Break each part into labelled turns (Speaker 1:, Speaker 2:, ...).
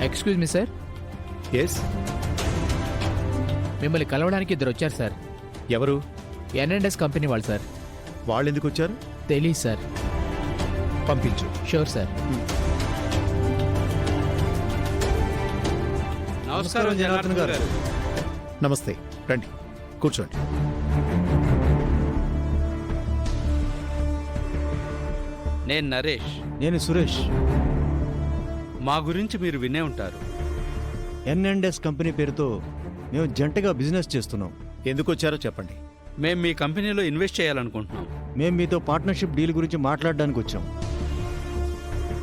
Speaker 1: Excuse me sir,
Speaker 2: yes,
Speaker 1: మిమ్మల్ని కలవడానికి ఇద్దరు వచ్చారు సార్.
Speaker 2: ఎవరు?
Speaker 1: ఎన్ఎండ్ఎస్ కంపెనీ వాళ్ళు సార్.
Speaker 2: వాళ్ళు ఎందుకు వచ్చారు?
Speaker 1: తెలీదు సార్.
Speaker 2: పంపించు.
Speaker 1: Sure sir.
Speaker 3: నమస్కారం జనార్దన్ గారు.
Speaker 2: నమస్తే, రండి కూర్చోండి.
Speaker 3: నేను నరేష్.
Speaker 4: నేను సురేష్.
Speaker 3: మా గురించి మీరు వినే ఉంటారు.
Speaker 4: ఎన్ఎండ్ఎస్ కంపెనీ పేరుతో మేము జంటగా బిజినెస్ చేస్తున్నాం.
Speaker 2: ఎందుకు వచ్చారో చెప్పండి.
Speaker 3: మేము మీ కంపెనీలో ఇన్వెస్ట్ చేయాలనుకుంటున్నాం.
Speaker 4: మేము మీతో పార్ట్నర్షిప్ డీల్ గురించి మాట్లాడడానికి వచ్చాం.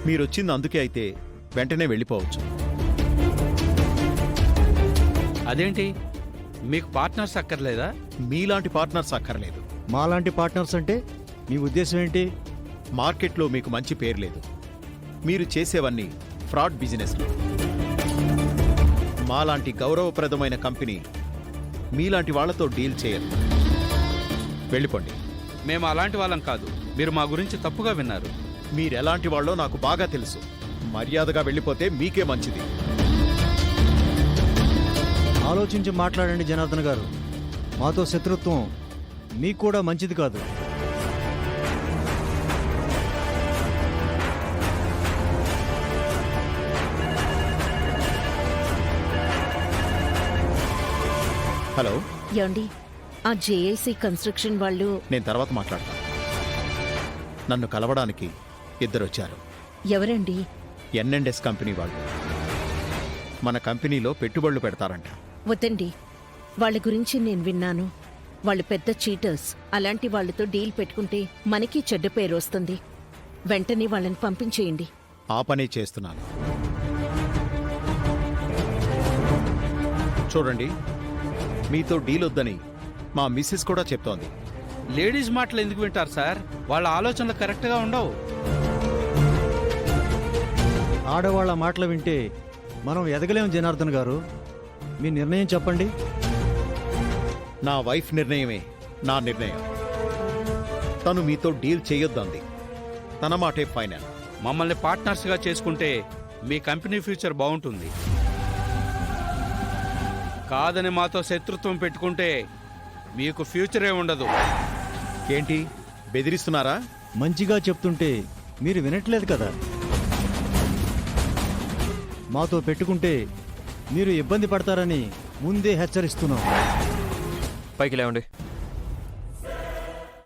Speaker 2: మీరు వచ్చింది అందుకే అయితే వెంటనే వెళ్ళిపోవచ్చు.
Speaker 3: అదేంటి, మీకు పార్ట్నర్స్ అక్కర్లేదా?
Speaker 2: మీలాంటి పార్ట్నర్స్ అక్కర్లేదు.
Speaker 4: మాలాంటి పార్ట్నర్స్ అంటే మీ ఉద్దేశం ఏంటి?
Speaker 2: మార్కెట్లో మీకు మంచి పేరు లేదు. మీరు చేసేవన్నీ ఫ్రాడ్ బిజినెస్లు. మాలాంటి గౌరవప్రదమైన కంపెనీ మీలాంటి వాళ్లతో డీల్ చేయదు. వెళ్ళిపోండి.
Speaker 3: మేము అలాంటి వాళ్ళం కాదు. మీరు మా గురించి తప్పుగా విన్నారు.
Speaker 2: మీరెలాంటి వాళ్ళో నాకు బాగా తెలుసు. మర్యాదగా వెళ్ళిపోతే మీకే మంచిది.
Speaker 4: ఆలోచించి మాట్లాడండి జనార్దన్ గారు. మాతో శత్రుత్వం మీకు కూడా మంచిది కాదు.
Speaker 2: హలో,
Speaker 5: యాండి, ఆ జేఐసి కన్స్ట్రక్షన్ వాళ్ళు
Speaker 2: నేను తర్వాత మాట్లాడతాను. నన్ను కలవడానికి ఇద్దరు వచ్చారు.
Speaker 5: ఎవరండి?
Speaker 2: ఎన్ఎండ్ఎస్ కంపెనీ వాళ్ళు మన కంపెనీలో పెట్టుబడులు పెడతారంట.
Speaker 5: వద్దండి, వాళ్ళ గురించి నేను విన్నాను. వాళ్ళు పెద్ద చీటర్స్. అలాంటి వాళ్ళతో డీల్ పెట్టుకుంటే మనకి చెడ్డ పేరు వస్తుంది. వెంటనే వాళ్ళని పంపించేయండి.
Speaker 2: ఆ పనే చేస్తున్నాను. చూడండి, మీతో డీల్ వద్దని మా మిస్సెస్ కూడా చెప్తోంది.
Speaker 3: లేడీస్ మాటలు ఎందుకు వింటారు సార్? వాళ్ళ ఆలోచనలు కరెక్ట్గా ఉండవు.
Speaker 4: ఆడవాళ్ల మాటలు వింటే మనం ఎదగలేం జనార్దన్ గారు. మీ నిర్ణయం చెప్పండి.
Speaker 2: నా వైఫ్ నిర్ణయమే నా నిర్ణయం. తను మీతో డీల్ చేయొద్దంది. తన మాటే ఫైనల్.
Speaker 3: మమ్మల్ని పార్ట్నర్స్గా చేసుకుంటే మీ కంపెనీ ఫ్యూచర్ బాగుంటుంది. కాదని మాతో శత్రుత్వం పెట్టుకుంటే మీకు ఫ్యూచరే ఉండదు.
Speaker 2: ఏంటి, బెదిరిస్తున్నారా?
Speaker 4: మంచిగా చెప్తుంటే మీరు వినట్లేదు కదా. మాతో పెట్టుకుంటే మీరు ఇబ్బంది పడతారని ముందే హెచ్చరిస్తున్నాం.
Speaker 6: పైకి లేవండి.